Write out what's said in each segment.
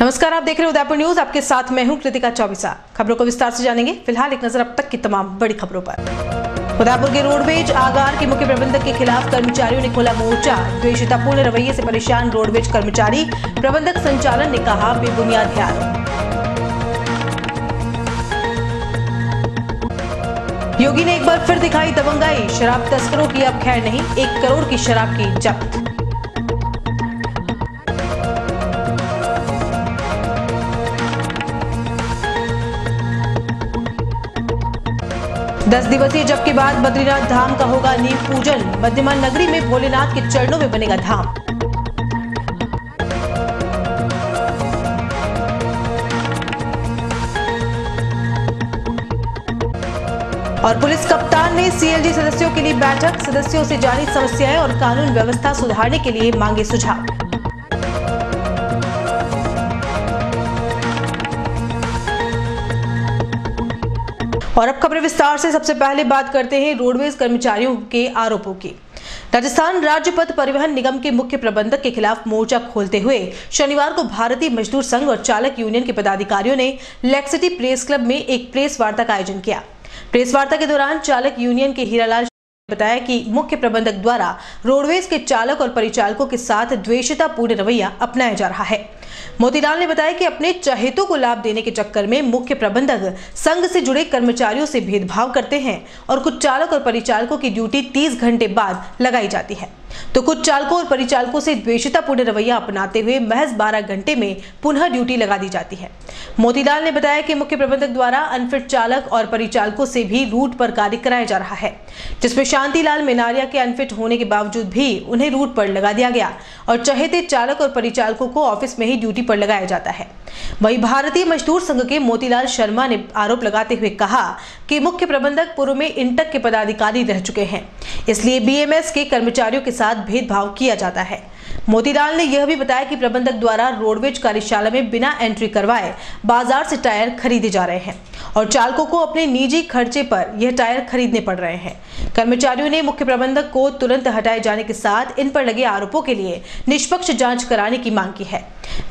नमस्कार, आप देख रहे हैं उदयपुर न्यूज। आपके साथ मैं हूं कृतिका चौबीसा। खबरों को विस्तार से जानेंगे। फिलहाल एक नजर अब तक की तमाम बड़ी खबरों पर। उदयपुर के रोडवेज आगार के मुख्य प्रबंधक के खिलाफ कर्मचारियों ने खोला मोर्चा। द्वेषतापूर्ण रवैये से परेशान रोडवेज कर्मचारी, प्रबंधक संचालन ने कहा बेबुनियाद है आरोप। योगी ने एक बार फिर दिखाई दबंगाई। शराब तस्करों की अब खैर नहीं, 1 करोड़ की शराब की जब्त। दस दिवसीय जप के बाद बद्रीनाथ धाम का होगा नींव पूजन। मध्यमान नगरी में भोलेनाथ के चरणों में बनेगा धाम। और पुलिस कप्तान ने सीएलजी सदस्यों के लिए बैठक। सदस्यों से जानी समस्याएं और कानून व्यवस्था सुधारने के लिए मांगे सुझाव। और अब खबरें विस्तार से। सबसे पहले बात करते हैं रोडवेज कर्मचारियों के आरोपों की। राजस्थान राज्य पथ परिवहन निगम के मुख्य प्रबंधक के खिलाफ मोर्चा खोलते हुए शनिवार को भारतीय मजदूर संघ और चालक यूनियन के पदाधिकारियों ने लेक-सिटी प्रेस क्लब में एक प्रेस वार्ता का आयोजन किया। प्रेस वार्ता के दौरान चालक यूनियन के हीरालाल ने बताया कि मुख्य प्रबंधक द्वारा रोडवेज के चालक और परिचालकों के साथ द्वेषतापूर्ण रवैया अपनाया जा रहा है। मोतीलाल ने बताया कि अपने चहेतों को लाभ देने के चक्कर में मुख्य प्रबंधक संघ से जुड़े कर्मचारियों से भेदभाव करते हैं और कुछ चालक और परिचालकों की ड्यूटी 30 घंटे बाद लगाई जाती है, तो कुछ चालकों और परिचालकों से द्वेषतापूर्ण रवैया अपनाते हुए महज 12 घंटे में पुनः ड्यूटी लगा दी जाती है। मोतीलाल ने बताया कि मुख्य प्रबंधक द्वारा अनफिट चालक और परिचालकों से भी रूट पर कार्य कराया जा रहा है, जिसमें शांतिलाल मेनारिया के अनफिट होने के बावजूद भी उन्हें रूट पर लगा दिया गया और चहेते चालक और परिचालकों को ऑफिस में ही ड्यूटी पर लगाया जाता है। वहीं भारतीय मजदूर संघ के मोतीलाल शर्मा ने आरोप लगाते हुए कहा कि मुख्य प्रबंधक पूर्व में इंटक के पदाधिकारी रह चुके हैं, इसलिए बीएमएस के कर्मचारियों के साथ भेदभाव किया जाता है। मोतीलाल ने यह भी बताया कि प्रबंधक द्वारा रोडवेज कार्यशाला में बिना एंट्री करवाए बाजार से टायर खरीदे जा रहे हैं और चालकों को अपने निजी खर्चे पर यह टायर खरीदने पड़ रहे हैं। कर्मचारियों ने मुख्य प्रबंधक को तुरंत हटाए जाने के साथ इन पर लगे आरोपों के लिए निष्पक्ष जांच कराने की मांग की है।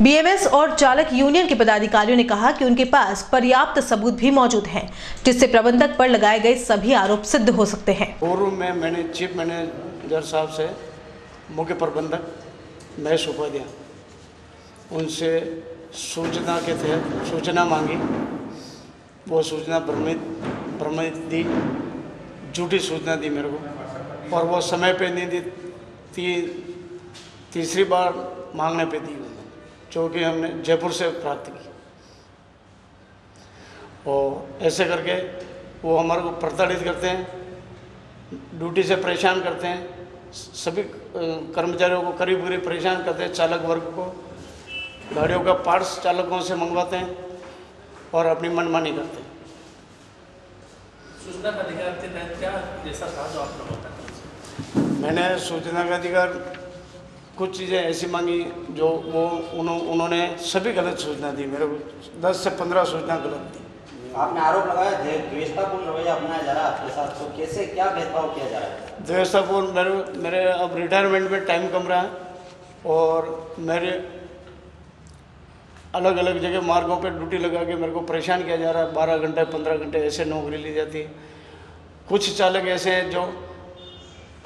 बीएमएस और चालक यूनियन के पदाधिकारियों ने कहा कि उनके पास पर्याप्त सबूत भी मौजूद हैं, जिससे प्रबंधक पर लगाए गए सभी आरोप सिद्ध हो सकते हैं। पूर्व में मैंने चीफ मैनेजर साहब से मुख्य प्रबंधक महेश उपाध्याय उनसे सूचना के तहत सूचना मांगी। वो सूचना भ्रमित दी, झूठी सूचना दी मेरे को, और वो समय पे नहीं दी। तीसरी बार मांगने पे दी, जो कि हमने जयपुर से प्राप्त की। और ऐसे करके वो हमारे को प्रताड़ित करते हैं, ड्यूटी से परेशान करते हैं, सभी कर्मचारियों को करीब परेशान करते हैं। चालक वर्ग को गाड़ियों का पार्ट्स चालकों से मंगवाते हैं और अपनी मनमानी करते हैं। सूचना का अधिकार के तहत क्या जैसा था जो आपने बताया? मैंने सूचना का अधिकार कुछ चीज़ें ऐसी मांगी जो वो उन्होंने सभी गलत सूचना दी। मेरे को 10 से 15 सूचना गलत दी। आपने आरोप लगाया द्वेषतापूर्ण रवैया अपनाया जा रहा है आपके साथ, तो कैसे क्या भेदभाव किया जा रहा है? द्वेषतापूर्ण मेरे अब रिटायरमेंट में टाइम कम रहा है और मेरे अलग अलग जगह मार्गों पे ड्यूटी लगा के मेरे को परेशान किया जा रहा है। 12 घंटे 15 घंटे ऐसे नौकरी ली जाती है। कुछ चालक ऐसे हैं जो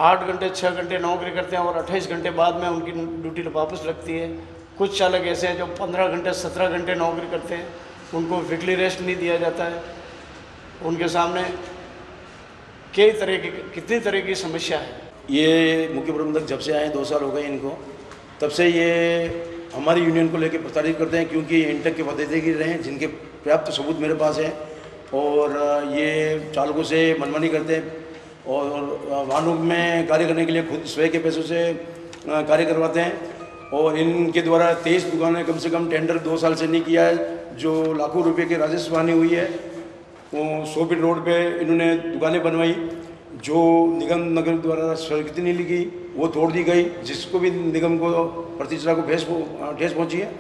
8 घंटे 6 घंटे नौकरी करते हैं और 28 घंटे बाद में उनकी ड्यूटी वापस लगती है। कुछ चालक ऐसे हैं जो 15 घंटे 17 घंटे नौकरी करते हैं, उनको वीकली रेस्ट नहीं दिया जाता है। उनके सामने कितनी तरह की समस्या है। ये मुख्य प्रबंधक जब से आए 2 साल हो गए इनको, तब से ये हमारी यूनियन को लेकर प्रताड़ित करते हैं, क्योंकि इंटक के पदाधिकारी रहे हैं जिनके पर्याप्त सबूत मेरे पास है। और ये चालकों से मनमानी करते हैं और वाहनों में कार्य करने के लिए खुद स्वयं के पैसों से कार्य करवाते हैं। और इनके द्वारा 23 दुकानें कम से कम टेंडर 2 साल से नहीं किया है, जो लाखों रुपए के राजस्व हानि हुई है। वो 100 फीट रोड पे इन्होंने दुकानें बनवाई, जो निगम नगर द्वारा स्वीकृति नहीं ली गई, वो तोड़ दी गई, जिसको भी निगम को प्रतिष्ठा को ठेस पहुंची है।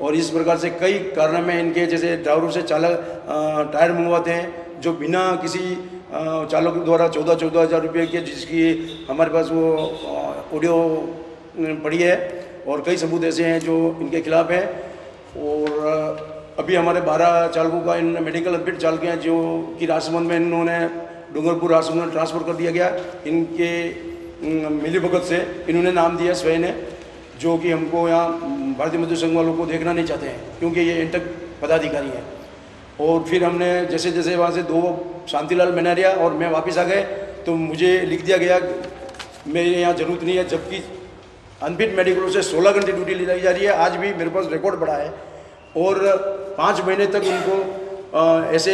और इस प्रकार से कई कारण में इनके, जैसे ड्राइवरों से चालक टायर मंगवाते हैं जो बिना किसी चालक द्वारा 14-14 हज़ार रुपये की, जिसकी हमारे पास वो ऑडियो पड़ी है और कई सबूत ऐसे हैं जो इनके खिलाफ हैं। और अभी हमारे 12 चालकों का इन्होंने मेडिकल अनफिट चालक हैं जो कि राजसमंद में इन्होंने डूंगरपुर राजसमंद में ट्रांसफ़र कर दिया गया। इनके मिलीभगत से इन्होंने नाम दिया स्वयं ने, जो कि हमको यहाँ भारतीय मजदूर संघ वालों को देखना नहीं चाहते हैं क्योंकि ये इंटक पदाधिकारी हैं। और फिर हमने जैसे जैसे वहाँ से 2 शांतिलाल मनारिया और मैं वापस आ गए तो मुझे लिख दिया गया मेरे यहाँ ज़रूरत नहीं है, जबकि अनफिट मेडिकलों से 16 घंटे ड्यूटी ली जा रही है। आज भी मेरे पास रिकॉर्ड पड़ा है और 5 महीने तक उनको ऐसे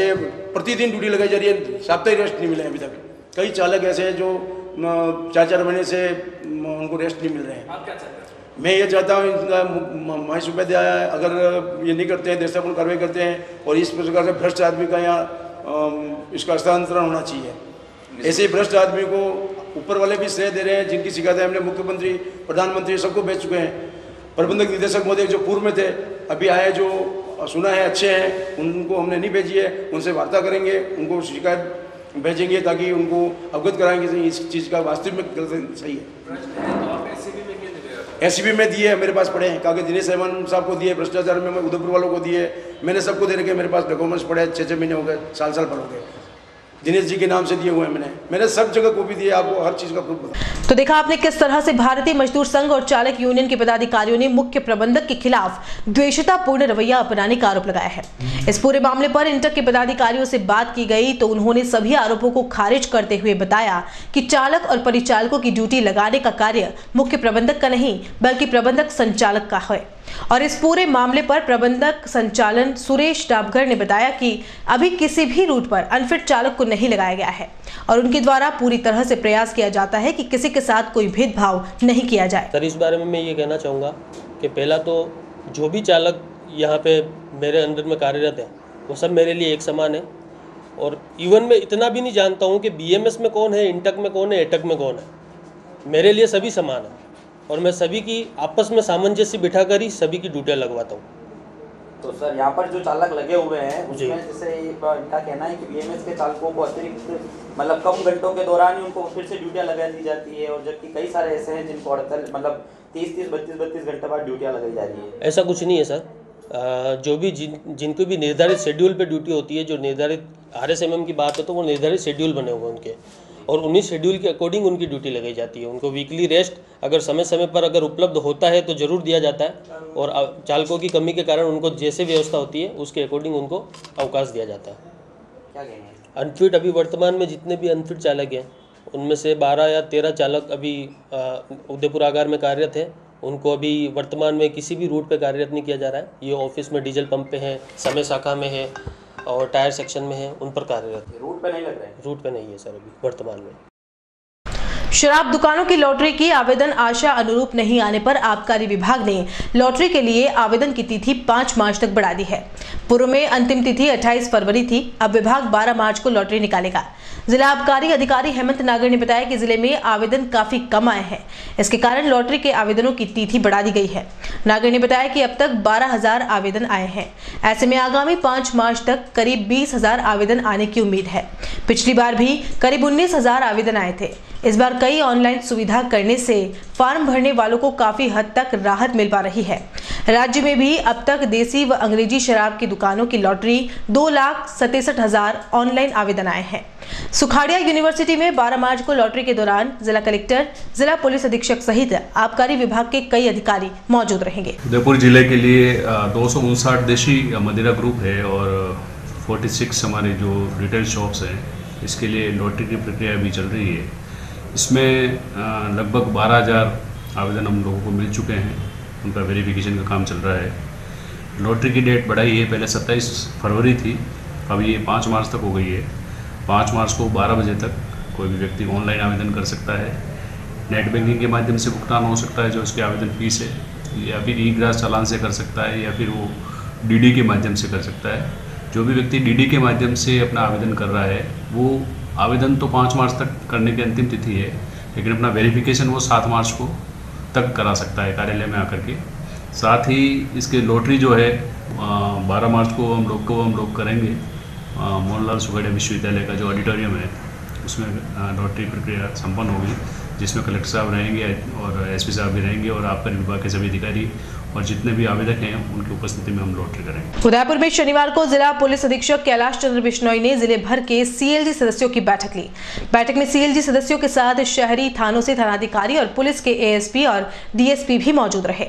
प्रतिदिन ड्यूटी लगाई जा रही है, साप्ताहिक रेस्ट नहीं मिले अभी तक। कई चालक ऐसे हैं जो 4-4 महीने से उनको रेस्ट नहीं मिल रहे हैं। आप क्या चाहते हैं? मैं ये चाहता हूँ इनका महेश उपाध्याय अगर ये नहीं करते हैं, देशव्यापी कार्रवाई करते हैं और इस प्रकार से भ्रष्ट आदमी का यहाँ इसका हस्तांतरण होना चाहिए। ऐसे भ्रष्ट आदमी को ऊपर वाले भी श्रेय दे रहे हैं, जिनकी शिकायतें हमने मुख्यमंत्री, प्रधानमंत्री सबको भेज चुके हैं। प्रबंधक निदेशक महोदय जो पूर्व में थे अभी आए, जो सुना है अच्छे हैं, उनको हमने नहीं भेजी है, उनसे वार्ता करेंगे, उनको शिकायत भेजेंगे ताकि उनको अवगत कराएंगे इस चीज़ का वास्तविक में गलत सही है। प्रश्न है तो आप एसीबी में क्यों नहीं दे रहे? एसीबी में दिए, मेरे पास पड़े हैं कागज। दिनेश सहमान साहब को दिए, भ्रष्टाचार में उदयपुर वालों को दिए, मैंने सबको दे रखे। मेरे पास डॉक्यूमेंट्स पड़े हैं, 6-6 महीने हो गए, साल पर हो गए। दिनेश जी के नाम से दिए हुए हैं मैंने सब जगह कॉपी दी है, आपको हर चीज़ का प्रूफ बता। तो देखा आपने किस तरह से भारतीय मजदूर संघ और चालक यूनियन के पदाधिकारियों ने मुख्य प्रबंधक के खिलाफ द्वेषतापूर्ण रवैया अपनाने का आरोप लगाया है। इस पूरे मामले पर इंटक के पदाधिकारियों से बात की गई तो उन्होंने सभी आरोपों को खारिज करते हुए बताया कि चालक और परिचालकों की ड्यूटी लगाने का कार्य मुख्य प्रबंधक का नहीं बल्कि प्रबंधक संचालक का है। और इस पूरे मामले पर प्रबंधक संचालन सुरेश डाबगर ने बताया कि अभी किसी भी रूट पर अनफिट चालक को नहीं लगाया गया है और उनके द्वारा पूरी तरह से प्रयास किया जाता है कि किसी के साथ कोई भेदभाव नहीं किया जाए। सर, इस बारे में मैं ये कहना चाहूँगा कि पहला तो जो भी चालक यहाँ पे मेरे अंडर में कार्यरत है वो सब मेरे लिए एक समान है। और इवन मैं इतना भी नहीं जानता हूँ कि बीएमएस में कौन है, इंटक में कौन है, एटक में कौन है। मेरे लिए सभी समान है और मैं सभी की आपस में सामंजस्य बिठाकर ही सभी की ड्यूटियाँ लगवाता हूँ। तो सर यहाँ पर जो चालक लगे हुए हैं उसमें जैसे इनका कहना है कि बीएमएस के चालकों को अतिरिक्त मतलब कम घंटों के दौरान ही उनको फिर से ड्यूटियाँ लगा दी जाती है, और जबकि कई सारे ऐसे हैं जिनको 30-32 घंटे बाद ड्यूटियाँ लगाई जा रही है। ऐसा कुछ नहीं है सर। जो भी जिनको भी निर्धारित शेड्यूल पे ड्यूटी होती है, जो निर्धारित RSMM की बात है तो वो निर्धारित शेड्यूल बने हुए उनके, और उन्हीं शेड्यूल के अकॉर्डिंग उनकी ड्यूटी लगाई जाती है। उनको वीकली रेस्ट अगर समय समय पर अगर उपलब्ध होता है तो ज़रूर दिया जाता है, और चालकों की कमी के कारण उनको जैसे व्यवस्था होती है उसके अकॉर्डिंग उनको अवकाश दिया जाता है। क्या कहना है? अनफिट अभी वर्तमान में जितने भी अनफिट चालक हैं उनमें से 12 या 13 चालक अभी उदयपुर आगार में कार्यरत हैं। उनको अभी वर्तमान में किसी भी रूट पे कार्यरत नहीं किया जा रहा है। ये ऑफिस में डीजल पंप पे हैं, समय शाखा में है और टायर सेक्शन में है, उन पर कार्यरत है। रूट पे नहीं लग रहे हैं? रूट पे नहीं है सर अभी वर्तमान में। शराब दुकानों की लॉटरी की आवेदन आशा अनुरूप नहीं आने पर आबकारी विभाग ने लॉटरी के लिए आवेदन की तिथि 5 मार्च तक बढ़ा दी है। पूर्व में अंतिम तिथि 28 फरवरी थी, अब विभाग 12 मार्च को लॉटरी निकालेगा। जिला आबकारी अधिकारी हेमंत नागर ने बताया कि जिले में आवेदन काफी कम आए हैं, इसके कारण लॉटरी के आवेदनों की तिथि बढ़ा दी गई है। नागर ने बताया कि अब तक 12,000 आवेदन आए हैं। ऐसे में आगामी 5 मार्च तक करीब 20,000 आवेदन आने की उम्मीद है। पिछली बार भी करीब 19,000 आवेदन आए थे। इस बार कई ऑनलाइन सुविधा करने से फॉर्म भरने वालों को काफी हद तक राहत मिल पा रही है। राज्य में भी अब तक देसी व अंग्रेजी शराब की दुकानों की लॉटरी 2,67,000 ऑनलाइन आवेदन आए हैं। सुखाड़िया यूनिवर्सिटी में 12 मार्च को लॉटरी के दौरान जिला कलेक्टर, जिला पुलिस अधीक्षक सहित आबकारी विभाग के कई अधिकारी मौजूद रहेंगे। उदयपुर जिले के लिए 259 देशी मदिरा ग्रुप है और 46 हमारे जो रिटेल शॉप्स हैं, इसके लिए लॉटरी की प्रक्रिया भी चल रही है। इसमें लगभग 12,000 आवेदन हम लोगों को मिल चुके हैं, उनका वेरिफिकेशन का काम चल रहा है। लॉटरी की डेट बढ़ाई है, पहले 27 फरवरी थी, अब ये 5 मार्च तक हो गई है। 5 मार्च को 12 बजे तक कोई भी व्यक्ति ऑनलाइन आवेदन कर सकता है। नेट बैंकिंग के माध्यम से भुगतान हो सकता है जो उसकी आवेदन फीस है, या फिर ई-ग्रास चालान से कर सकता है, या फिर वो DD के माध्यम से कर सकता है। जो भी व्यक्ति DD के माध्यम से अपना आवेदन कर रहा है वो आवेदन तो 5 मार्च तक करने की अंतिम तिथि है, लेकिन अपना वेरिफिकेशन वो 7 मार्च को तक करा सकता है कार्यालय में आकर के। साथ ही इसके लॉटरी जो है 12 मार्च को हम लोग करेंगे मोहनलाल सुखाड़िया विश्वविद्यालय का जो ऑडिटोरियम है, उसमें लॉटरी प्रक्रिया संपन्न होगी। जिसमें कलेक्टर साहब रहेंगे और एसपी साहब भी रहेंगे और आबकारी विभाग के सभी अधिकारी और जितने भी आवेदक हैं उनकी उपस्थिति में हम लॉटरी करेंगे। उदयपुर में शनिवार को जिला पुलिस अधीक्षक कैलाश चंद्र बिश्नोई ने जिले भर के सीएलजी सदस्यों की बैठक ली। बैठक में सीएलजी सदस्यों के साथ शहरी थानों से थानाधिकारी और पुलिस के एएसपी और डीएसपी भी मौजूद रहे।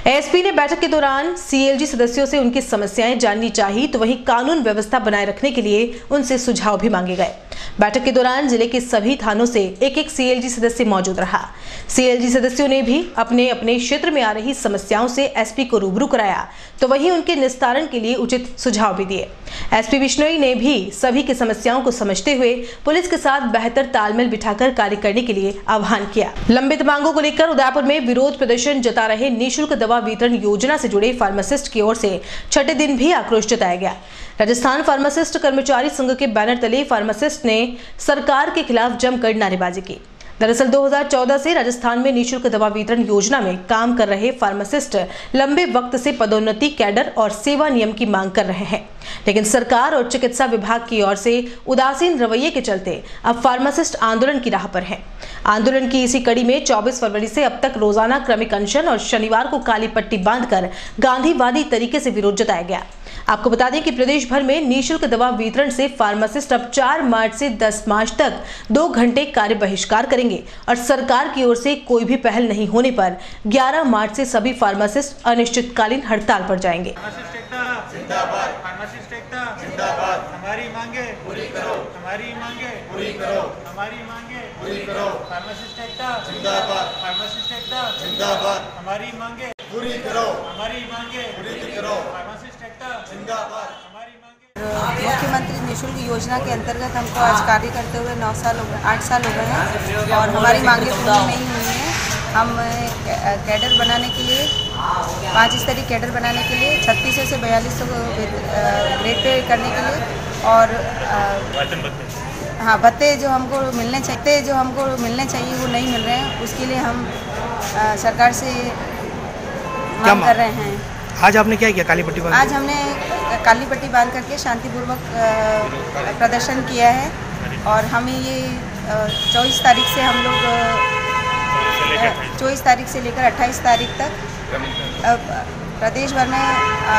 एएसपी ने बैठक के दौरान सीएलजी सदस्यों से उनकी समस्याएं जाननी चाहिए, तो वहीं कानून व्यवस्था बनाए रखने के लिए उनसे सुझाव भी मांगे गए। बैठक के दौरान जिले के सभी थानों से एक एक सीएलजी सदस्य मौजूद रहा। सीएलजी सदस्यों ने भी अपने अपने क्षेत्र में आ रही समस्याओं से एसपी को रूबरू कराया, तो वहीं उनके निस्तारण के लिए उचित सुझाव भी दिए। एसपी बिश्नोई ने भी सभी की समस्याओं को समझते हुए पुलिस के साथ बेहतर तालमेल बिठाकर कार्य करने के लिए आह्वान किया। लंबित मांगों को लेकर उदयपुर में विरोध प्रदर्शन जता रहे निःशुल्क दवा वितरण योजना से जुड़े फार्मासिस्ट की ओर से छठे दिन भी आक्रोश जताया गया। राजस्थान फार्मासिस्ट कर्मचारी संघ के बैनर तले फार्मासिस्ट ने सरकार के खिलाफ जमकर नारेबाजी की। दरअसल 2014 से राजस्थान में निःशुल्क दवा वितरण योजना में काम कर रहे फार्मासिस्ट लंबे वक्त से पदोन्नति, कैडर और सेवा नियम की मांग कर रहे हैं, लेकिन सरकार और चिकित्सा विभाग की ओर से उदासीन रवैये के चलते अब फार्मासिस्ट आंदोलन की राह पर हैं। आंदोलन की इसी कड़ी में 24 फरवरी से अब तक रोजाना क्रमिक अनशन और शनिवार को काली पट्टी बांधकर गांधीवादी तरीके से विरोध जताया गया। आपको बता दें कि प्रदेश भर में निःशुल्क दवा वितरण से फार्मासिस्ट अब 4 मार्च से 10 मार्च तक 2 घंटे कार्य बहिष्कार करेंगे और सरकार की ओर से कोई भी पहल नहीं होने पर 11 मार्च से सभी फार्मासिस्ट अनिश्चितकालीन हड़ताल पर जाएंगे। फार्मासिस्ट एकता जिंदाबाद। हमारी मांगे पूरी करो, हमारी मांगे पूरी करो, हमारी मांगे पूरी करो। फार्मासिस्ट एकता जिंदाबाद, फार्मासिस्ट एकता जिंदाबाद। हमारी मांगे पूरी करो, हमारी मांगे पूरी करो। फार्मासिस्ट एकता जिंदाबाद, हमारी मांगे। मुख्यमंत्री निःशुल्क योजना के अंतर्गत हमको आज कार्य करते हुए 8 साल हो गए हैं और हमारी मांगे पूरी नहीं हुई हैं। हम कैडर बनाने के लिए 5 स्तरीय कैडर बनाने के लिए 3600 से 4200 ग्रेड पे करने के लिए और हाँ भत्ते जो हमको मिलने चाहिए वो नहीं मिल रहे हैं। उसके लिए हम सरकार से मांग कर रहे हैं। आज आपने क्या किया? काली पट्टी बांध? आज हमने काली पट्टी बांध करके शांतिपूर्वक प्रदर्शन किया है और हमें ये 24 तारीख से हम लोग 24 तारीख से लेकर 28 तारीख तक प्रदेश भर में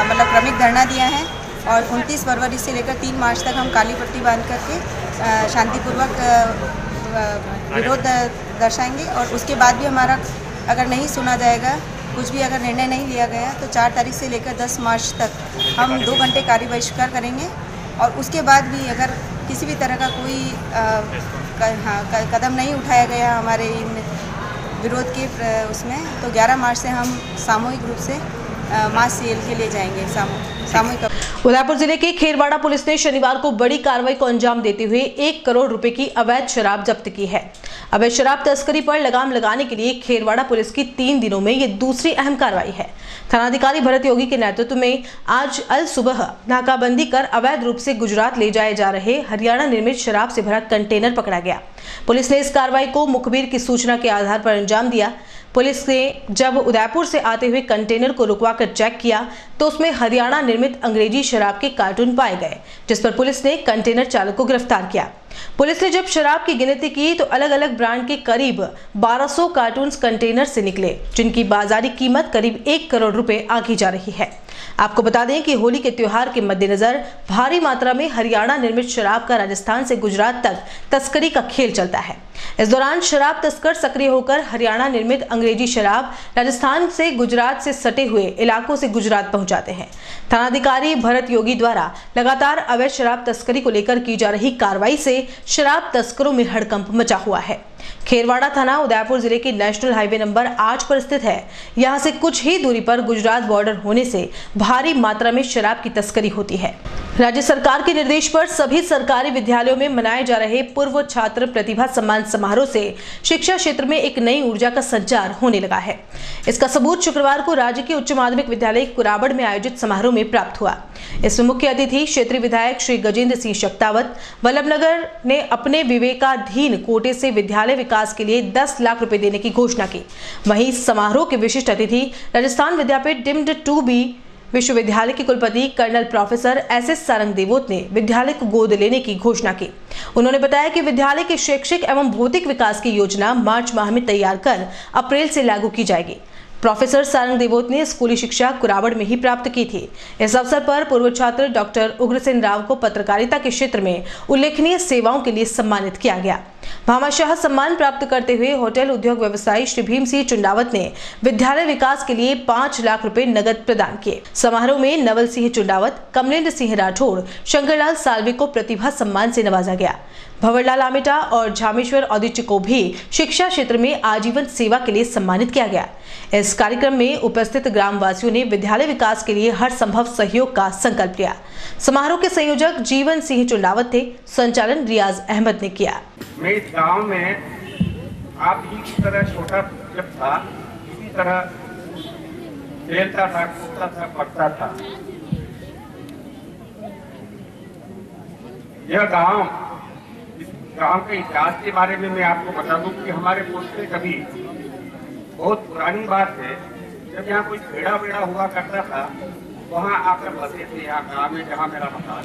मतलब क्रमिक धरना दिया है और 29 फरवरी से लेकर 3 मार्च तक हम काली पट्टी बांध करके शांतिपूर्वक विरोध दर्शाएंगे और उसके बाद भी हमारा अगर नहीं सुना जाएगा, कुछ भी अगर निर्णय नहीं लिया गया तो 4 तारीख से लेकर 10 मार्च तक हम 2 घंटे कार्य बहिष्कार करेंगे और उसके बाद भी अगर किसी भी तरह का कोई कदम नहीं उठाया गया हमारे इन विरोध के उसमें तो 11 मार्च से हम सामूहिक रूप से मास सीएल के लिए जाएंगे सामूहिक। उदयपुर जिले के खेरवाड़ा पुलिस ने शनिवार को बड़ी कार्रवाई को अंजाम देते हुए 1 करोड़ रुपए की अवैध शराब जब्त की है। अवैध शराब तस्करी पर लगाम लगाने के लिए खेरवाड़ा पुलिस की 3 दिनों में ये दूसरी अहम कार्रवाई है। थानाधिकारी भरत योगी के नेतृत्व में आज अल सुबह नाकाबंदी कर अवैध रूप से गुजरात ले जाए जा रहे हरियाणा निर्मित शराब से भरा कंटेनर पकड़ा गया। पुलिस ने इस कार्रवाई को मुखबिर की सूचना के आधार पर अंजाम दिया। पुलिस ने जब उदयपुर से आते हुए कंटेनर को रुकवाकर चेक किया तो उसमें हरियाणा निर्मित अंग्रेजी शराब के कार्टून पाए गए, जिस पर पुलिस ने कंटेनर चालक को गिरफ्तार किया। पुलिस ने जब शराब की गिनती की तो अलग अलग ब्रांड के करीब 1200 कार्टून्स कंटेनर से निकले, जिनकी बाजारी कीमत करीब 1 करोड़ रुपए आंकी जा रही है। आपको बता दें कि होली के त्योहार के मद्देनजर भारी मात्रा में हरियाणा निर्मित शराब का राजस्थान से गुजरात तक तस्करी का खेल चलता है। इस दौरान शराब तस्कर सक्रिय होकर हरियाणा निर्मित अंग्रेजी शराब राजस्थान से गुजरात से सटे हुए इलाकों से गुजरात पहुंचाते हैं। थानाधिकारी भरत योगी द्वारा लगातार अवैध शराब तस्करी को लेकर की जा रही कार्रवाई से शराब तस्करों में हड़कंप मचा हुआ है। खेरवाड़ा थाना उदयपुर जिले के नेशनल हाईवे नंबर 8 पर स्थित है। यहां से कुछ ही दूरी पर गुजरात बॉर्डर होने से भारी मात्रा में शराब की तस्करी होती है। राज्य सरकार के निर्देश पर सभी सरकारी विद्यालयों में मनाए जा रहे पूर्व छात्र प्रतिभा सम्मान समारोह से शिक्षा क्षेत्र में एक नई ऊर्जा का संचार होने लगा है। इसका सबूत शुक्रवार को राज्य के उच्च माध्यमिक विद्यालय कुराबड़ में आयोजित समारोह में प्राप्त हुआ। इसमें मुख्य अतिथि क्षेत्रीय विधायक श्री गजेंद्र सिंह शक्तावत वल्लभनगर ने अपने विवेकाधीन कोटे से विद्यालय विकास के लिए 10 लाख रुपए देने की घोषणा की। वहीं समारोह के विशिष्ट अतिथि Rajasthan Vidyapeeth deemed to be विश्वविद्यालय के कुलपति colonel professor SS Sarang Devot ने विद्यालय को गोद लेने की घोषणा की। उन्होंने बताया कि विद्यालय के शैक्षिक एवं भौतिक विकास की योजना मार्च माह में तैयार कर अप्रैल से लागू की जाएगी। प्रोफेसर सारंग देवोत ने स्कूली शिक्षा कुराबड़ में ही प्राप्त की थी। इस अवसर पर पूर्व छात्र डॉक्टर उग्रसेन राव को पत्रकारिता के क्षेत्र में उल्लेखनीय सेवाओं के लिए सम्मानित किया गया। भामाशाह सम्मान प्राप्त करते हुए होटल उद्योग व्यवसायी श्री भीम सिंह चुंडावत ने विद्यालय विकास के लिए 5 लाख रुपए नगद प्रदान किए। समारोह में नवल सिंह चुंडावत, कमलेन्द्र सिंह राठौड़, शंकरलाल सालवे को प्रतिभा सम्मान से नवाजा गया। भंवरलाल आमेटा और झामेश्वर औदिच्य को भी शिक्षा क्षेत्र में आजीवन सेवा के लिए सम्मानित किया गया। इस कार्यक्रम में उपस्थित ग्रामवासियों ने विद्यालय विकास के लिए हर संभव सहयोग का संकल्प लिया। समारोह के संयोजक जीवन सिंह चुंडावत थे, संचालन रियाज अहमद ने किया। मैं इस गांव में आप ही की तरह छोटा जब था, इसी तरह खेलता था, कूदता था, पढ़ता था। यह गांव के इतिहास के बारे में मैं आपको बता दूं कि हमारे पूर्वज कभी बहुत पुरानी बात है, जब यहाँ कोई खेड़ा वेड़ा हुआ करता था वहाँ आकर बसे थे यहाँ गाँव में जहाँ मेरा मकान।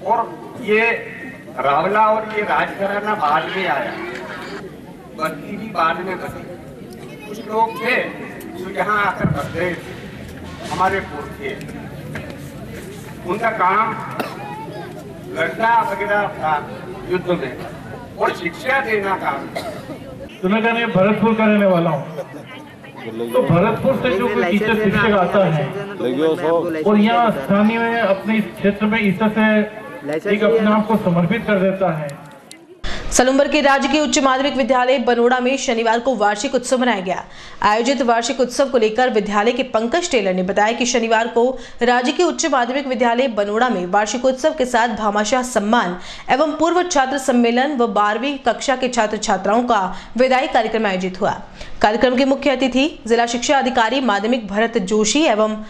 और ये रावला और ये राजघराना बाद में आया, बस्ती भी बाद में बसी। कुछ लोग थे जो यहाँ आकर बस गए थे, हमारे पुरखे। उनका काम लड़ना वगैरह था युद्ध में, और शिक्षा देना काम। तो मैं कहने भरतपुर का रहने वाला हूँ, तो भरतपुर से जो कोई टीचर शिक्षक आता है और यहाँ स्थानीय में अपने इस क्षेत्र में ईसा से एक अपने आप को समर्पित कर देता है। सलूम्बर के राजकीय उच्च माध्यमिक विद्यालय बनोड़ा में शनिवार को वार्षिक उत्सव मनाया गया। आयोजित वार्षिक उत्सव को लेकर विद्यालय के पंकज टेलर ने बताया कि शनिवार को राजकीय उच्च माध्यमिक विद्यालय बनोड़ा में वार्षिक उत्सव के साथ भामाशाह सम्मान एवं पूर्व छात्र सम्मेलन व 12वीं कक्षा के छात्र छात्राओं का विदाई कार्यक्रम आयोजित हुआ। कार्यक्रम के मुख्य अतिथि जिला शिक्षा अधिकारी माध्यमिक भरत जोशी एवं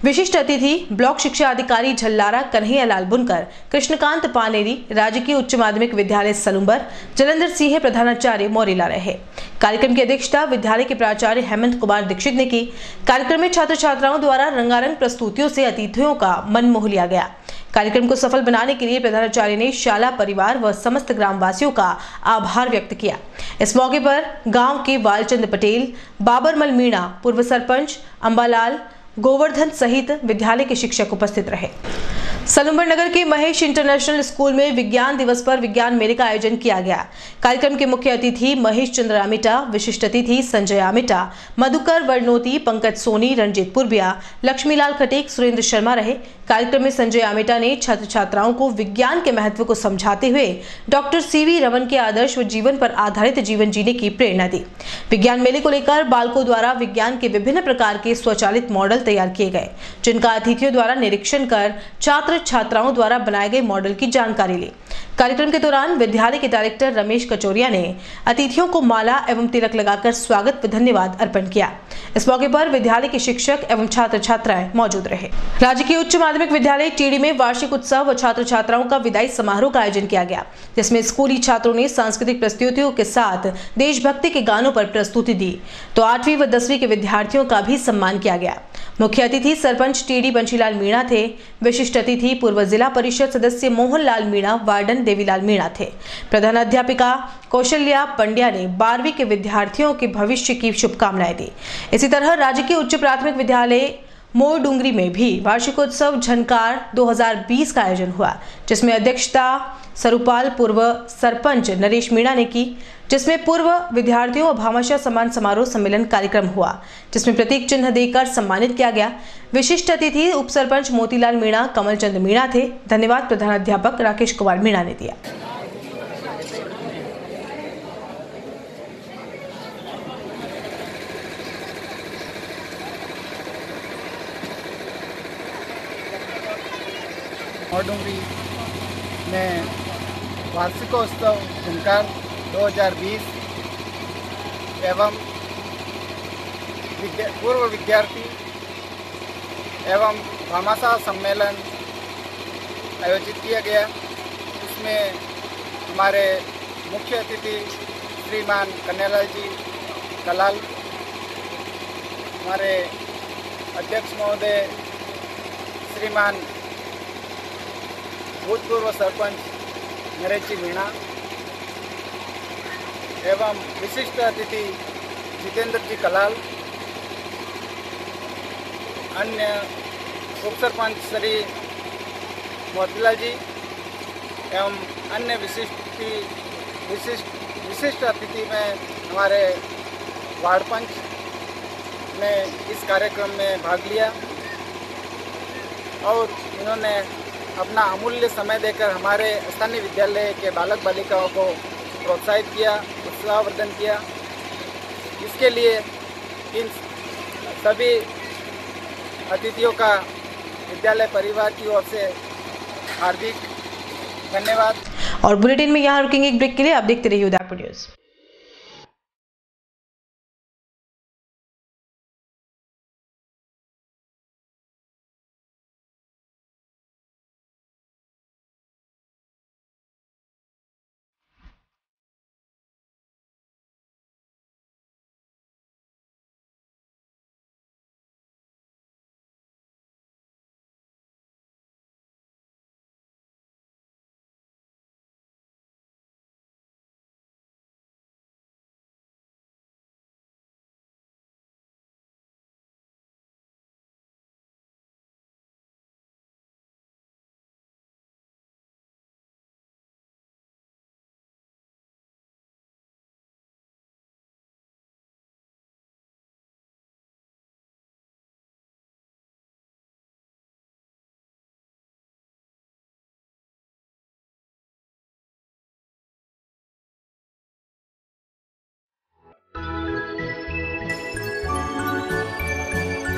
विशिष्ट अतिथि ब्लॉक शिक्षा अधिकारी झल्लारा कन्हैयालाल बुनकर, कृष्णकांत पानेरी, राजकीय उच्च माध्यमिक विद्यालय सलूम्बर, जलंधर सिंह प्रधानाचार्य मौरीला रहे। कार्यक्रम की अध्यक्षता विद्यालय के प्राचार्य हेमंत कुमार दीक्षित ने की। कार्यक्रम में छात्र छात्राओं द्वारा रंगारंग प्रस्तुतियों से अतिथियों का मन मोह लिया गया। कार्यक्रम को सफल बनाने के लिए प्रधानाचार्य ने शाला परिवार व समस्त ग्रामवासियों का आभार व्यक्त किया। इस मौके पर गाँव के वालचंद पटेल, बाबरमल मीणा, पूर्व सरपंच अंबालाल, गोवर्धन सहित विद्यालय के शिक्षक उपस्थित रहे। सलूम्बर नगर के महेश इंटरनेशनल स्कूल में विज्ञान दिवस पर विज्ञान मेले का आयोजन किया गया। कार्यक्रम के मुख्य अतिथि महेश चंद्र आमेटा, विशिष्ट अतिथि संजय आमेटा, मधुकर वर्णोती, पंकज सोनी, रंजीत पुरबिया, लक्ष्मीलाल खटेक, सुरेंद्र शर्मा रहे। कार्यक्रम में संजय आमेटा ने छात्र छात्राओं को विज्ञान के महत्व को समझाते हुए डॉक्टर CV रमन के आदर्श व जीवन पर आधारित जीवन जीने की प्रेरणा दी। विज्ञान मेले को लेकर बालकों द्वारा विज्ञान के विभिन्न प्रकार के स्वचालित मॉडल तैयार किए गए, जिनका अतिथियों द्वारा निरीक्षण कर छात्र छात्राओं द्वारा बनाए गए मॉडल की जानकारी ली। कार्यक्रम के दौरान विद्यालय के डायरेक्टर रमेश कचोरिया ने अतिथियों को माला एवं तिलक लगाकर स्वागत व धन्यवाद अर्पण किया। इस मौके पर विद्यालय के शिक्षक एवं छात्र छात्राएं मौजूद रहे। राजकीय उच्च माध्यमिक विद्यालय टीडी में वार्षिक उत्सव व छात्र छात्राओं का विदाई समारोह का आयोजन किया गया, जिसमें स्कूली छात्रों ने सांस्कृतिक प्रस्तुतियों के साथ देशभक्ति के गानों पर प्रस्तुति दी, तो 8वीं व 10वीं के विद्यार्थियों का भी सम्मान किया गया। मुख्य अतिथि सरपंच टीडी बंशीलाल मीणा थे। विशिष्ट अतिथि पूर्व जिला परिषद सदस्य मोहनलाल मीणा, वार्डन देवीलाल मीणा थे। प्रधानाध्यापिका कौशल्या पंड्या ने 12वीं के विद्यार्थियों के भविष्य की शुभकामनाएं दी। इसी तरह राजकीय उच्च प्राथमिक विद्यालय मोर डूंगरी में भी वार्षिकोत्सव झनकार 2020 का आयोजन हुआ, जिसमें अध्यक्षता सरुपाल पूर्व सरपंच नरेश मीणा ने की, जिसमें पूर्व विद्यार्थियों व भामाशाह सम्मान समारोह सम्मेलन कार्यक्रम हुआ, जिसमें प्रतीक चिन्ह देकर सम्मानित किया गया। विशिष्ट अतिथि उप सरपंच मोतीलाल मीणा, कमलचंद मीणा थे। धन्यवाद प्रधानाध्यापक राकेश कुमार मीणा ने दिया। मोरडूंगरी में वार्षिकोत्सव झनकार 2020 एवं पूर्व विद्यार्थी एवं भामाशाह सम्मेलन आयोजित किया गया। इसमें हमारे मुख्य अतिथि श्रीमान कन्हैयालाल जी कलाल, हमारे अध्यक्ष महोदय श्रीमान भूतपूर्व सरपंच नरेश जी मीणा एवं विशिष्ट अतिथि जितेंद्र जी कलाल, अन्य उप सरपंच श्री मोतीलाल जी एवं अन्य विशिष्ट अतिथि में हमारे वार्ड पंच ने इस कार्यक्रम में भाग लिया और इन्होंने अपना अमूल्य समय देकर हमारे स्थानीय विद्यालय के बालक बालिकाओं को प्रोत्साहित किया, उत्साहवर्धन किया। इसके लिए इन सभी अतिथियों का विद्यालय परिवार की ओर से हार्दिक धन्यवाद। और बुलेटिन में यहाँ रुकेंगे एक ब्रेक के लिए। आप देखते रहिए उदयपुर न्यूज।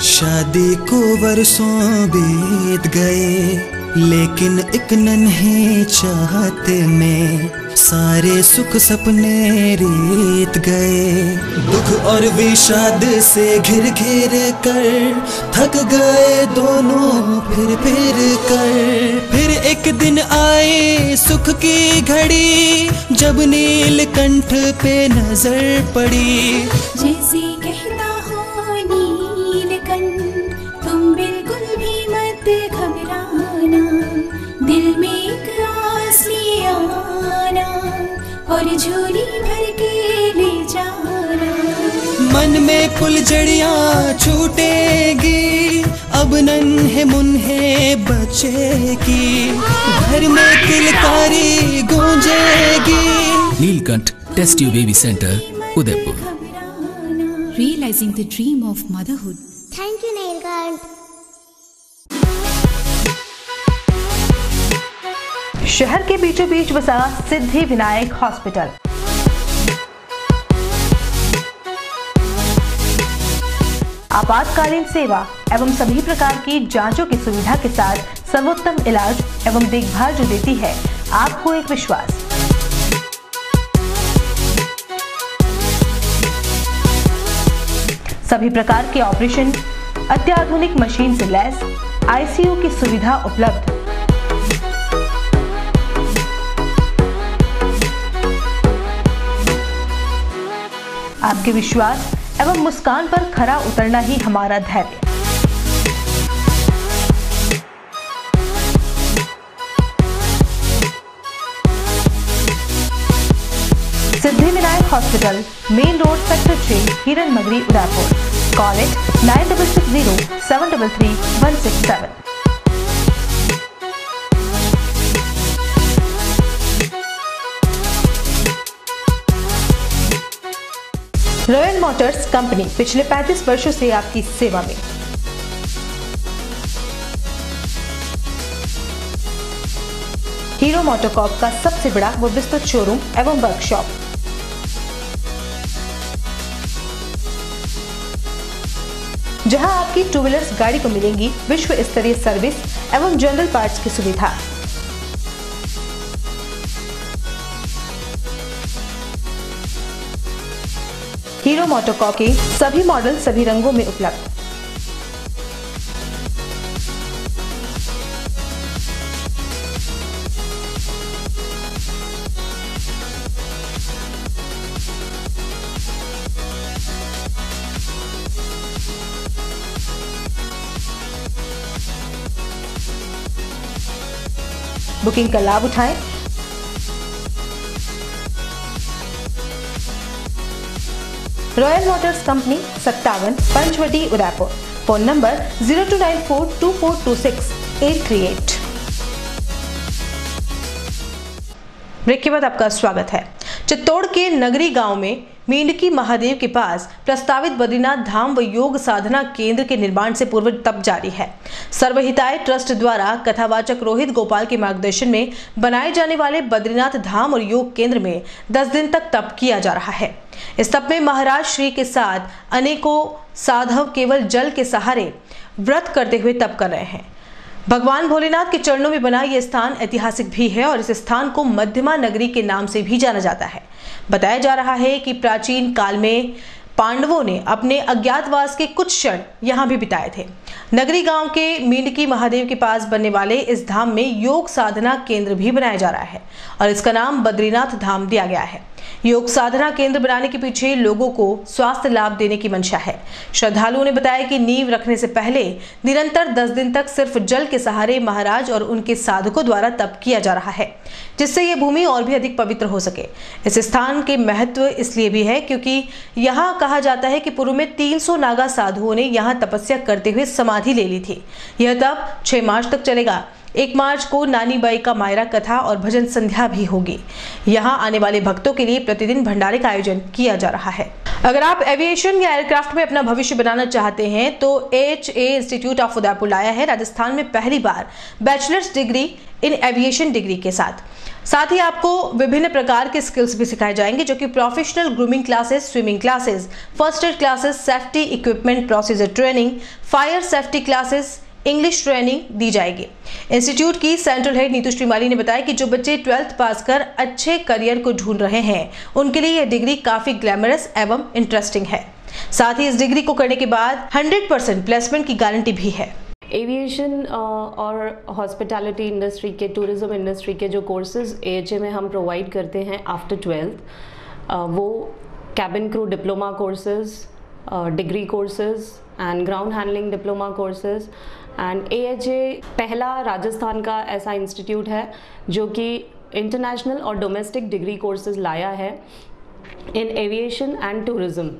शादी को वर्षों बीत गए, लेकिन एक नन्हे चाहते में सारे सुख सपने रीत गए। दुख और विषाद से घिर घिर कर थक गए दोनों फिर कर। फिर एक दिन आए सुख की घड़ी, जब नीलकंठ पे नजर पड़ी। जैसे कहता हो नीलकंठ, तुम बिल्कुल भी मत घबराना, दिल में एक आस ले आना और झोली भर के ले जाना। मन में फुलझड़ियाँ छूटेगी, अब नन्हे मुन्हे बचेगी, घर में किलकारी गूंजेगी। Neelkanth test tube baby centre, Udaipur. Realizing the dream of motherhood. Thank you, Neelkanth. शहर के बीचों बीच बसा सिद्धि विनायक हॉस्पिटल। आपातकालीन सेवा एवं सभी प्रकार की जांचों की सुविधा के साथ सर्वोत्तम इलाज एवं देखभाल जो देती है आपको एक विश्वास। सभी प्रकार के ऑपरेशन, अत्याधुनिक मशीन से लैस आईसीयू की सुविधा उपलब्ध। आपके विश्वास एवं मुस्कान पर खरा उतरना ही हमारा धैर्य। Siddhi Vinayak hospital, main road, sector 3, Hiran Magri, Udaipur. Call it 9660 733 167। Royal Motors company पिछले 35 वर्षों से आपकी सेवा में। हीरो मोटोकॉर्प का सबसे बड़ा व विस्तृत शोरूम एवं वर्कशॉप। जहां आपकी टू व्हीलर्स गाड़ी को मिलेंगी विश्व स्तरीय सर्विस एवं जनरल पार्ट्स की सुविधा। हीरो मोटोकॉर्प के सभी मॉडल सभी रंगों में उपलब्ध। बुकिंग का लाभ उठाएं। Royal Motors company 57 Panchavati Udaipur. Phone number 02942426-838। Break के बाद आपका स्वागत है। चित्तौड़ के नगरी गांव में मेंढकी महादेव के पास प्रस्तावित बद्रीनाथ धाम व योग साधना केंद्र के निर्माण से पूर्व तप जारी है। सर्वहिताय ट्रस्ट द्वारा कथावाचक रोहित गोपाल के मार्गदर्शन में बनाए जाने वाले बद्रीनाथ धाम और योग केंद्र में 10 दिन तक तप किया जा रहा है। इस तप में महाराज श्री के साथ अनेकों साधव केवल जल के सहारे व्रत करते हुए तप कर रहे हैं। भगवान भोलेनाथ के चरणों में बना यह स्थान ऐतिहासिक भी है और इस स्थान को मध्यमा नगरी के नाम से भी जाना जाता है। बताया जा रहा है कि प्राचीन काल में पांडवों ने अपने अज्ञातवास के कुछ क्षण यहाँ भी बिताए थे। नगरी गांव के मेंढकी महादेव के पास बनने वाले इस धाम में योग साधना केंद्र भी बनाया जा रहा है और इसका नाम बद्रीनाथ धाम दिया गया है। योग साधना केंद्र बनाने के पीछे लोगों को स्वास्थ्य लाभ देने की मंशा है। श्रद्धालुओं ने बताया कि नींव रखने से पहले निरंतर 10 दिन तक सिर्फ जल के सहारे महाराज और उनके साधकों द्वारा तप किया जा रहा है, जिससे यह भूमि और भी अधिक पवित्र हो सके। इस स्थान के महत्व इसलिए भी है क्योंकि यहाँ कहा जाता है कि पूर्व में 300 नागा साधुओं ने यहाँ तपस्या करते हुए समाधि ले ली थी। यह तप 6 मार्च तक चलेगा। 1 मार्च को नानी बाई का मायरा कथा और भजन संध्या भी होगी। यहाँ आने वाले भक्तों के लिए प्रतिदिन भंडारे का आयोजन किया जा रहा है। अगर आप एविएशन या एयरक्राफ्ट में अपना भविष्य बनाना चाहते हैं तो AHA इंस्टीट्यूट ऑफ उदयपुर लाया है राजस्थान में पहली बार bachelors degree in aviation degree के साथ ही आपको विभिन्न प्रकार के स्किल्स भी सिखाए जाएंगे, जो कि professional grooming classes, swimming classes, first aid classes, safety equipment procedure training, fire safety classes, English training दी जाएगी। इंस्टीट्यूट की सेंट्रल हेड नीतू श्रीमाली ने बताया कि जो बच्चे 12th पास कर अच्छे करियर को ढूंढ रहे हैं उनके लिए यह डिग्री काफी ग्लैमरस एवं इंटरेस्टिंग है। साथ ही इस डिग्री को करने के बाद 100% प्लेसमेंट की गारंटी भी है। एविएशन और हॉस्पिटैलिटी इंडस्ट्री के, टूरिज्म इंडस्ट्री के जो कोर्सेज AHA में हम प्रोवाइड करते हैं आफ्टर 12th, वो cabin crew diploma courses, degree courses and ground handling diploma courses and AHA पहला राजस्थान का ऐसा इंस्टीट्यूट है जो कि इंटरनेशनल और डोमेस्टिक डिग्री कोर्सेज लाया है इन एविएशन एंड टूरिज़्म।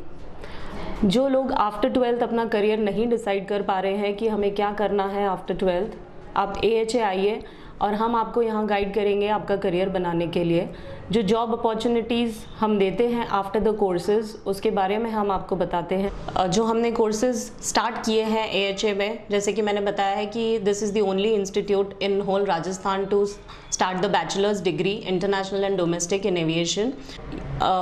जो लोग आफ्टर 12th अपना करियर नहीं डिसाइड कर पा रहे हैं कि हमें क्या करना है आफ्टर 12th, आप AHA आइए और हम आपको यहाँ गाइड करेंगे आपका करियर बनाने के लिए। जो जॉब अपॉर्चुनिटीज़ हम देते हैं आफ्टर द कोर्सेज उसके बारे में हम आपको बताते हैं। जो हमने कोर्सेज स्टार्ट किए हैं AHA में, जैसे कि मैंने बताया है कि this is the only institute in whole Rajasthan to start the bachelors degree international and domestic in aviation.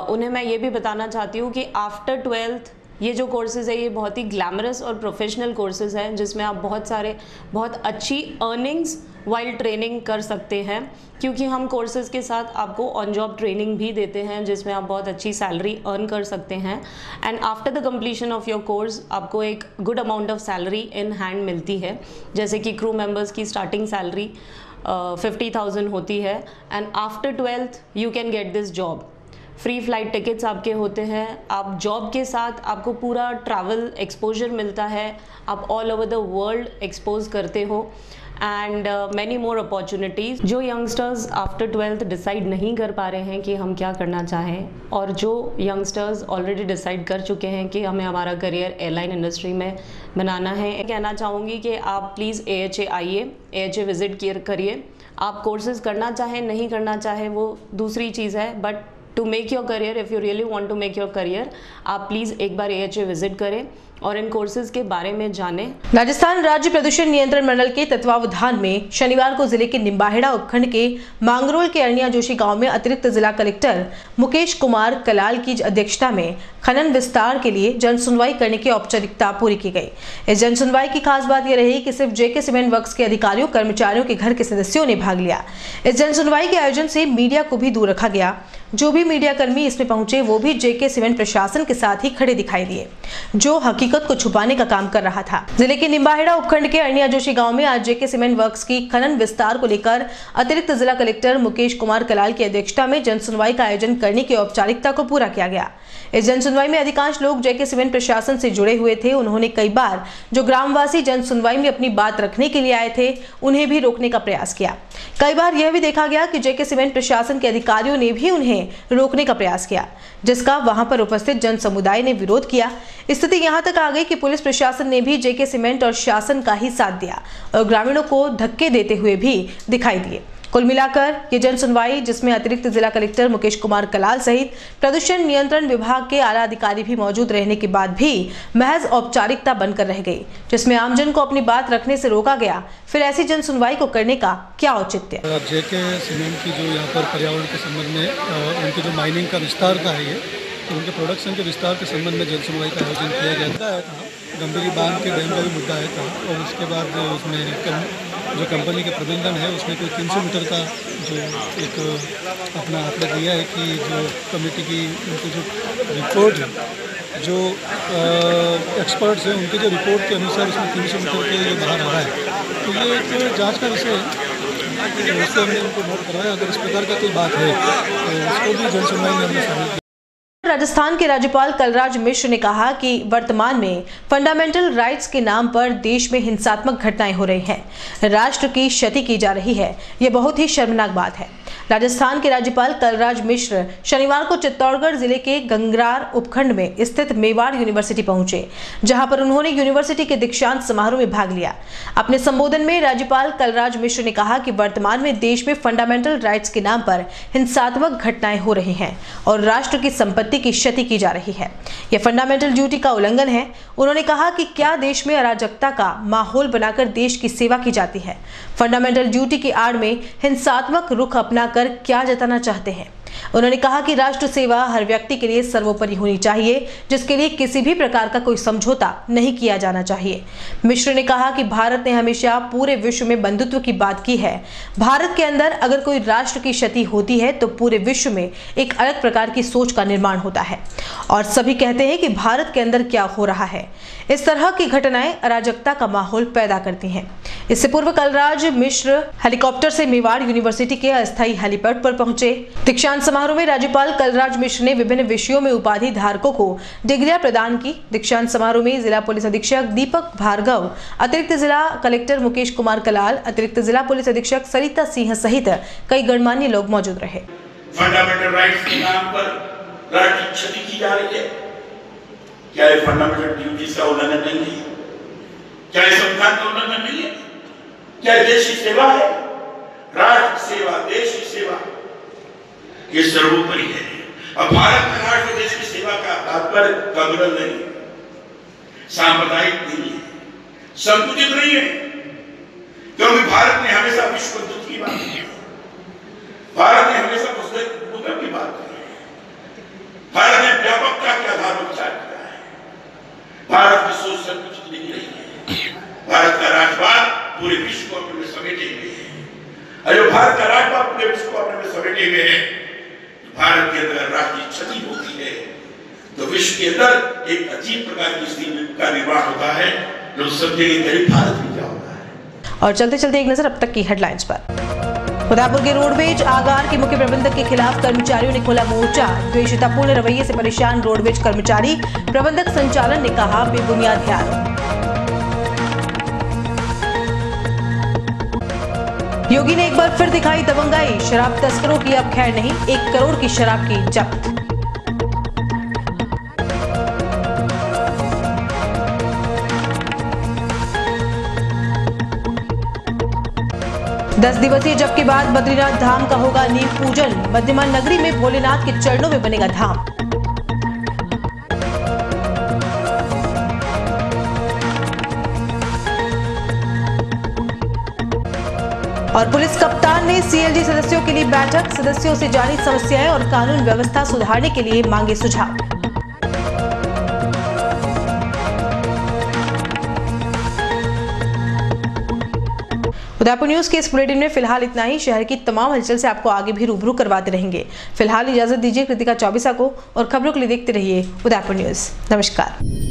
उन्हें मैं ये भी बताना चाहती हूँ कि आफ्टर 12th ये जो कोर्सेज़ है ये बहुत ही ग्लैमरस और प्रोफेशनल कोर्सेज़ हैं जिसमें आप बहुत अच्छी अर्निंग्स वाइल ट्रेनिंग कर सकते हैं, क्योंकि हम कोर्सेज़ के साथ आपको ऑन जॉब ट्रेनिंग भी देते हैं जिसमें आप बहुत अच्छी सैलरी अर्न कर सकते हैं। And after the completion of your course आपको एक good amount of salary in hand मिलती है, जैसे कि क्रू मेंबर्स की स्टार्टिंग सैलरी 50,000 होती है and after 12th you can get this job. Free flight tickets आपके होते हैं, आप जॉब के साथ आपको पूरा ट्रैवल एक्सपोजर मिलता है, आप all over the world expose करते हो एंड मैनी मोर अपॉर्चुनिटीज़। जो यंगस्टर्स आफ्टर 12th डिसाइड नहीं कर पा रहे हैं कि हम क्या करना चाहें, और जो यंगस्टर्स ऑलरेडी डिसाइड कर चुके हैं कि हमें हमारा करियर एयरलाइन इंडस्ट्री में बनाना है, कहना चाहूँगी कि आप प्लीज़ AHA आइए, AHA विज़िट करिए। आप कोर्सेज़ करना चाहें नहीं करना चाहें वो दूसरी चीज़ है, but to make your career, if you really want to make your career, आप प्लीज़ एक बार AHA विजिट करें और इन कोर्सेज के बारे में जानें। राजस्थान राज्य प्रदूषण नियंत्रण मंडल के तत्वावधान में शनिवार को जिले के निम्बाहेड़ा उपखंड के मांगरोल के अरनिया जोशी गांव में अतिरिक्त जिला कलेक्टर मुकेश कुमार कलाल की अध्यक्षता में खनन विस्तार के लिए जन सुनवाई करने की औपचारिकता पूरी की गई। इस जन सुनवाई की खास बात यह रही कि सिर्फ JK सीमेंट वर्क्स के अधिकारियों कर्मचारियों के घर के सदस्यों ने भाग लिया। इस जन सुनवाई के आयोजन से मीडिया को भी दूर रखा गया। जो भी मीडिया कर्मी इसमें पहुंचे वो भी JK सीमेंट प्रशासन के साथ ही खड़े दिखाई दिए। जो हकीकत हकीकत को छुपाने का काम कर रहा था। जिले के निम्बाहेड़ा उपखंड के अरनिया जोशी गांव में आज जेके सीमेंट वर्क्स की खनन विस्तार को लेकर अतिरिक्त जिला कलेक्टर मुकेश कुमार कलाल की अध्यक्षता में जन सुनवाई का आयोजन करने की औपचारिकता को पूरा किया गया। इस जन सुनवाई में अधिकांश लोग जेके सीमेंट प्रशासन से जुड़े हुए थे। उन्होंने कई बार जो ग्रामवासी जन सुनवाई में अपनी बात रखने के लिए आए थे उन्हें भी रोकने का प्रयास किया। कई बार यह भी देखा गया कि जेके सीमेंट प्रशासन के अधिकारियों ने भी उन्हें रोकने का प्रयास किया, जिसका वहां पर उपस्थित जन समुदाय ने विरोध किया। स्थिति यहां तक आ गई कि पुलिस प्रशासन ने भी जेके सीमेंट और शासन का ही साथ दिया और ग्रामीणों को धक्के देते हुए भी दिखाई दिए। कुल मिलाकर ये जन सुनवाई, जिसमें अतिरिक्त जिला कलेक्टर मुकेश कुमार कलाल सहित प्रदूषण नियंत्रण विभाग के आला अधिकारी भी मौजूद रहने के बाद भी महज औपचारिकता बनकर रह गई, जिसमें आमजन को अपनी बात रखने से रोका गया। फिर ऐसी जन सुनवाई को करने का क्या औचित्य? जेके सीमेंट की जो यहाँ पर पर्यावरण के संबंध में उनके जो माइनिंग का विस्तार का है, ये तो उनके प्रोडक्शन के विस्तार के संबंध में जन सुनवाई का आयोजन किया गया है। गंभीरी बांध के डैम का भी मुद्दा है था और उसके बाद उसमें जो कंपनी के प्रबंधन है उसने कोई 300 मीटर का जो एक अपना आंकड़ा दिया है कि जो कमेटी की उनकी जो रिपोर्ट है, जो एक्सपर्ट्स हैं उनके जो रिपोर्ट के अनुसार उसमें 300 मीटर के ये बाहर आ रहा है। तो ये एक जांच का विषय है, उससे हमने उनको नोट करवाया। अगर इस प्रकार का कोई बात है तो उसको भी जन सुनवाई में हमने शामिल किया। राजस्थान के राज्यपाल कलराज मिश्र ने कहा कि वर्तमान में फंडामेंटल राइट्स के नाम पर देश में हिंसात्मक घटनाएं हो रही हैं, राष्ट्र की क्षति की जा रही है। यह बहुत ही शर्मनाक बात है। राजस्थान के राज्यपाल कलराज मिश्र शनिवार को चित्तौड़गढ़ जिले के गंगरार उपखंड में स्थित मेवाड़ यूनिवर्सिटी पहुंचे, जहां पर उन्होंने यूनिवर्सिटी के दीक्षांत समारोह में भाग लिया। अपने संबोधन में राज्यपाल कलराज मिश्र ने कहा कि वर्तमान में देश में फंडामेंटल राइट्स के नाम पर हिंसात्मक घटनाएं हो रही हैं और राष्ट्र की संपत्ति की क्षति की जा रही है। यह फंडामेंटल ड्यूटी का उल्लंघन है। उन्होंने कहा कि क्या देश में अराजकता का माहौल बनाकर देश की सेवा की जाती है? फंडामेंटल ड्यूटी की आड़ में हिंसात्मक रुख अपनाकर क्या जताना चाहते हैं? उन्होंने कहा कि राष्ट्र सेवा हर व्यक्ति के लिए सर्वोपरि होनी चाहिए, जिसके लिए किसी भी प्रकार का कोई समझौता नहीं किया जाना चाहिए। मिश्र ने कहा कि भारत ने हमेशा पूरे विश्व में बंधुत्व की बात की है। भारत के अंदर अगर कोई राष्ट्र की क्षति होती है तो पूरे विश्व में एक अलग प्रकार की सोच का निर्माण होता है और सभी कहते हैं कि भारत के अंदर क्या हो रहा है। इस तरह की घटनाएं अराजकता का माहौल पैदा करती हैं। इससे पूर्व कलराज मिश्र हेलीकॉप्टर से मेवाड़ यूनिवर्सिटी के अस्थायी हेलीपैड पर पहुंचे। दीक्षांत समारोह में राज्यपाल कलराज मिश्र ने विभिन्न विषयों में उपाधि धारकों को डिग्रियां प्रदान की। दीक्षांत समारोह में जिला पुलिस अधीक्षक दीपक भार्गव, अतिरिक्त जिला कलेक्टर मुकेश कुमार कलाल, अतिरिक्त जिला पुलिस अधीक्षक सरिता सिंह सहित कई गणमान्य लोग मौजूद रहे। फंडामेंटल राइट्स के नाम पर राष्ट्र की क्षति की जा रही है। क्या ये फंडामेंटल ड्यूटीज का उल्लंघन नहीं है? क्या ये संविधान का उल्लंघन नहीं है? क्या देश की सेवा है? राष्ट्र की सेवा, देश की सेवा ये सर्वोपरि है। अब भारत में राष्ट्र देश की सेवा का तात्पर्य कम्युनल नहीं है, सांप्रदायिक नहीं है, संकुचित नहीं है, क्योंकि भारत ने हमेशा विश्व बंधुत्व की बात की है। भारत ने हमेशा मुस्लिम की बात की है। भारत ने व्यापकता के आधार पर विचार किया है। भारत की सोच संकुचित नहीं रही है। भारत का राष्ट्रवाद पूरे विश्व को अपने में समेटे हुए है। और जो भारत का राष्ट्रवाद पूरे विश्व को अपने में समेटे हुए है, भारत के अंदर राष्ट्र की क्षति होती है तो विश्व के अंदर एक अजीब प्रकार की स्थिति का निर्माण होता है। लोग समझेंगे करीब भारत में क्या होता है। और चलते चलते एक नजर अब तक की हेडलाइंस पर। उदयपुर के रोडवेज आगार के मुख्य प्रबंधक के खिलाफ कर्मचारियों ने खोला मोर्चा। द्वेषतापूर्ण रवैये से परेशान रोडवेज कर्मचारी, प्रबंधक संचालन ने कहा बेबुनियाद आरोप। योगी ने एक बार फिर दिखाई दबंगाई, शराब तस्करों की अब खैर नहीं, 1 करोड़ की शराब की जब्त। दस दिवसीय जप के बाद बद्रीनाथ धाम का होगा नींव पूजन। मध्यमा नगरी में भोलेनाथ के चरणों में बनेगा धाम। और पुलिस कप्तान ने सीएलजी सदस्यों के लिए बैठक, सदस्यों से जारी समस्याएं और कानून व्यवस्था सुधारने के लिए मांगे सुझाव। उदयपुर न्यूज के इस बुलेटिन में फिलहाल इतना ही। शहर की तमाम हलचल से आपको आगे भी रूबरू करवाते रहेंगे। फिलहाल इजाजत दीजिए कृतिका चौबीसा को और खबरों के लिए देखते रहिए उदयपुर न्यूज। नमस्कार।